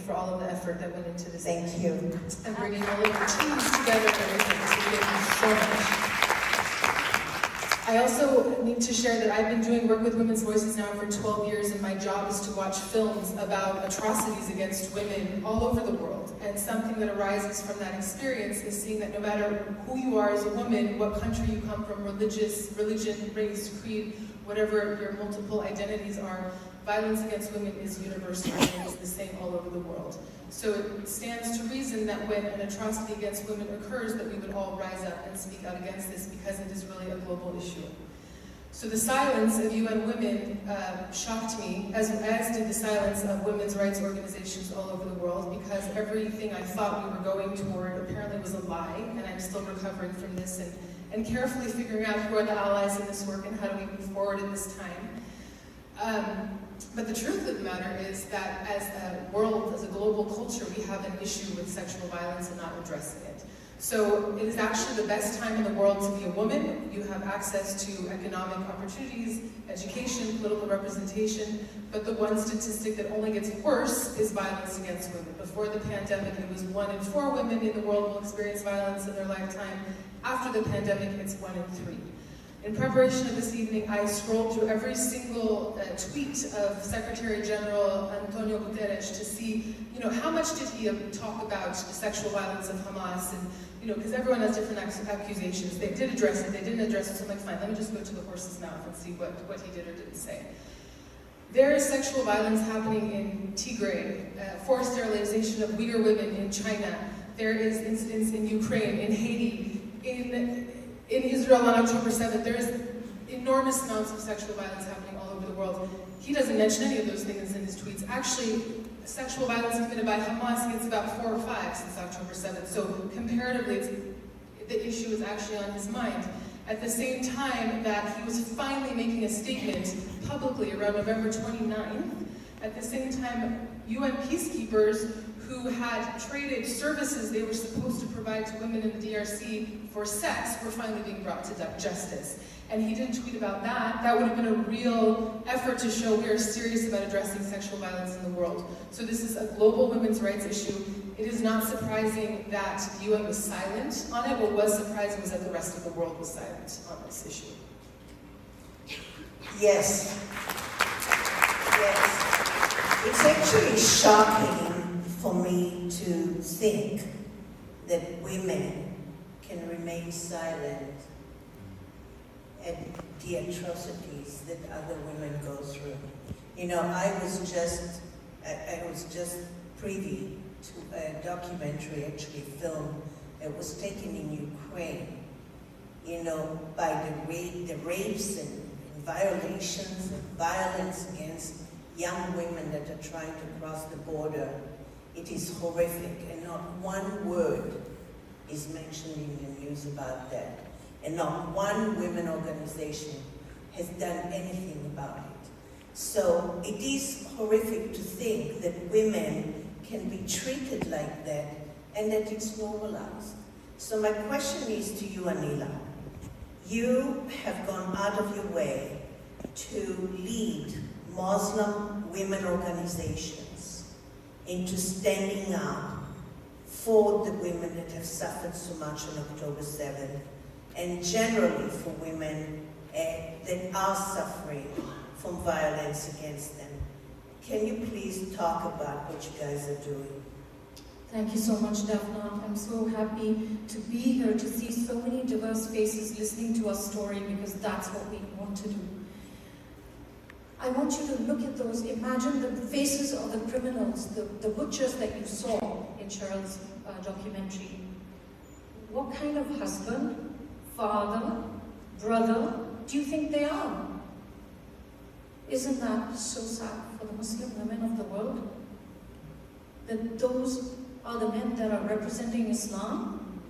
for all of the effort that went into this. Thank you. And bringing all of your teams together and everything. So thank you so much. I also need to share that I've been doing work with Women's Voices now for 12 years, and my job is to watch films about atrocities against women all over the world. And something that arises from that experience is seeing that no matter who you are as a woman, what country you come from, religion, race, creed, whatever your multiple identities are, violence against women is universal and is the same all over the world. So it stands to reason that when an atrocity against women occurs, that we would all rise up and speak out against this, because it is really a global issue. So the silence of UN Women shocked me, as did the silence of women's rights organizations all over the world, because everything I thought we were going toward apparently was a lie, and I'm still recovering from this and carefully figuring out who are the allies in this work and how do we move forward in this time. But the truth of the matter is that as a world, as a global culture, we have an issue with sexual violence and not addressing it. So it is actually the best time in the world to be a woman. You have access to economic opportunities, education, political representation, but the one statistic that only gets worse is violence against women. Before the pandemic, it was 1 in 4 women in the world will experience violence in their lifetime. After the pandemic, it's 1 in 3. In preparation of this evening, I scrolled through every single tweet of Secretary General Antonio Guterres to see, how much did he talk about the sexual violence of Hamas, and, because everyone has different accusations. They did address it, they didn't address it, so I'm like, fine, let me just go to the horse's mouth and see what he did or didn't say. There is sexual violence happening in Tigray, forced sterilization of Uyghur women in China. There is incidents in Ukraine, in Haiti, in Israel on October 7th, there is enormous amounts of sexual violence happening all over the world. He doesn't mention any of those things in his tweets. Actually, sexual violence committed by Hamas gets about 4 or 5 since October 7th. So comparatively, the issue is actually on his mind. At the same time that he was finally making a statement publicly around November 29th, at the same time, UN peacekeepers who had traded services they were supposed to provide to women in the DRC for sex were finally being brought to justice. And he didn't tweet about that. That would have been a real effort to show we are serious about addressing sexual violence in the world. So this is a global women's rights issue. It is not surprising that the UN was silent on it. What was surprising was that the rest of the world was silent on this issue. Yes. Yes. It's actually shocking for me to think that women can remain silent at the atrocities that other women go through. I was just privy to a documentary, actually film, that was taken in Ukraine, by the rapes and violations and violence against young women that are trying to cross the border. It is horrific, and not one word is mentioned in the news about that. And not one women organization has done anything about it. So it is horrific to think that women can be treated like that and that it's normalized. So my question is to you, Anila. You have gone out of your way to lead Muslim women organizations into standing up for the women that have suffered so much on October 7th, and generally for women that are suffering from violence against them. Can you please talk about what you guys are doing? Thank you so much, Daphna. I'm so happy to be here, to see so many diverse faces listening to our story, because that's what we want to do. I want you to look at those, imagine the faces of the criminals, the butchers that you saw in Cheryl's documentary. What kind of husband, father, brother do you think they are? Isn't that so sad for the Muslim women of the world? That those are the men that are representing Islam?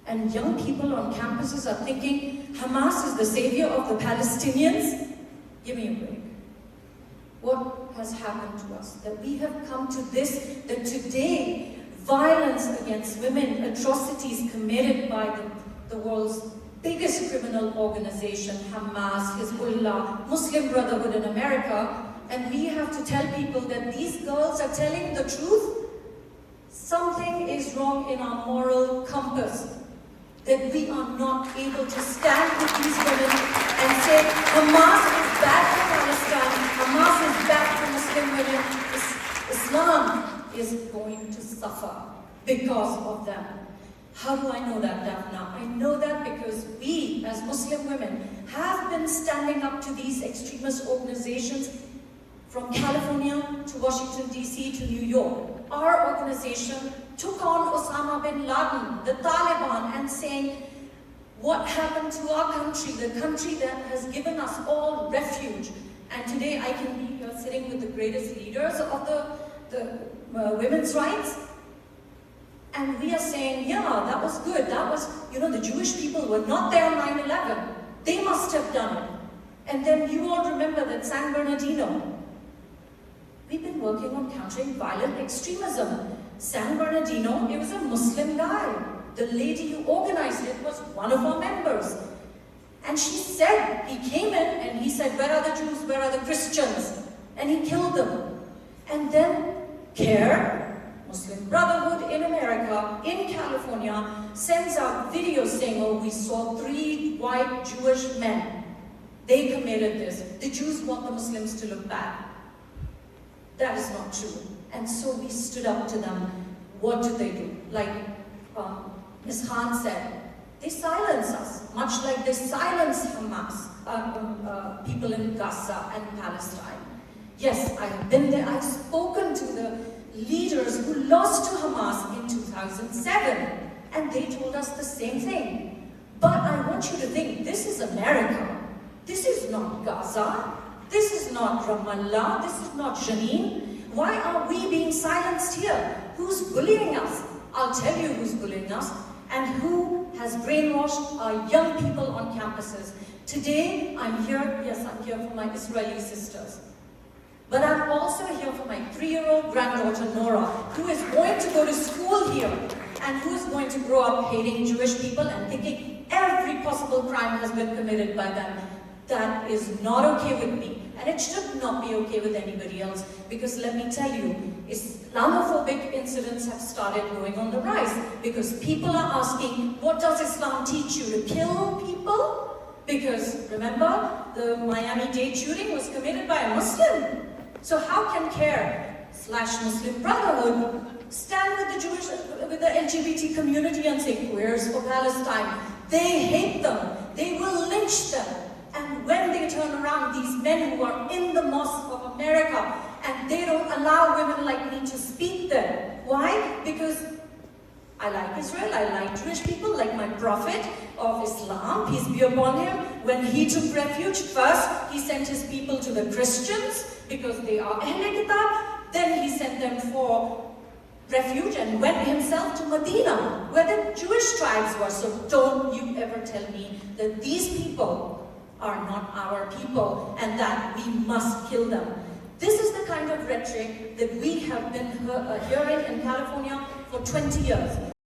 And young people on campuses are thinking Hamas is the savior of the Palestinians? Give me a break. What has happened to us? That we have come to this, that today violence against women, atrocities committed by the world's biggest criminal organization, Hamas, Hezbollah, Muslim Brotherhood in America, and we have to tell people that these girls are telling the truth, something is wrong in our moral compass. That we are not able to stand with these women and say, Hamas is bad for Palestine, Hamas is bad for Muslim women, Islam is going to suffer because of them. How do I know that, Daphna? I know that because we, as Muslim women, have been standing up to these extremist organizations from California to Washington, D.C. to New York. Our organization took on Osama bin Laden, the Taliban, and saying, what happened to our country, the country that has given us all refuge? And today I can be here sitting with the greatest leaders of the women's rights. And we are saying, yeah, that was good. That was, the Jewish people were not there on 9/11. They must have done it. And then you all remember that San Bernardino. We've been working on countering violent extremism. San Bernardino, it was a Muslim guy. The lady who organized it was one of our members. And she said, he came in and he said, where are the Jews, where are the Christians? And he killed them. And then CARE, Muslim Brotherhood in America, in California, sends out videos saying, oh, we saw 3 white Jewish men. They committed this. The Jews want the Muslims to look bad. That is not true. And so we stood up to them. What did they do? Like Ms. Khan said, they silence us, much like they silence Hamas, people in Gaza and Palestine. Yes, I have been there. I've spoken to the leaders who lost to Hamas in 2007, and they told us the same thing. But I want you to think, this is America. This is not Gaza. This is not Ramallah. This is not Jenin. Why are we being silenced here? Who's bullying us? I'll tell you who's bullying us and who has brainwashed our young people on campuses. Today, I'm here, yes, I'm here for my Israeli sisters. But I'm also here for my 3-year-old granddaughter, Nora, who is going to go to school here and who is going to grow up hating Jewish people and thinking every possible crime has been committed by them. That is not okay with me. And it should not be okay with anybody else, because let me tell you, Islamophobic incidents have started going on the rise, because people are asking, what does Islam teach you? To kill people? Because remember, the Miami-Dade shooting was committed by a Muslim. So how can CARE/Muslim Brotherhood stand with the LGBT community and say, queers for Palestine? They hate them. They will lynch them. And when they turn around, these men who are in the mosque of America, and they don't allow women like me to speak there. Why? Because I like Israel, I like Jewish people, like my prophet of Islam, peace be upon him. When he took refuge, first he sent his people to the Christians, because they are Ahle Kitab. Then he sent them for refuge and went himself to Medina, where the Jewish tribes were. So don't you ever tell me that these people are not our people and that we must kill them. This is the kind of rhetoric that we have been hearing in California for 20 years.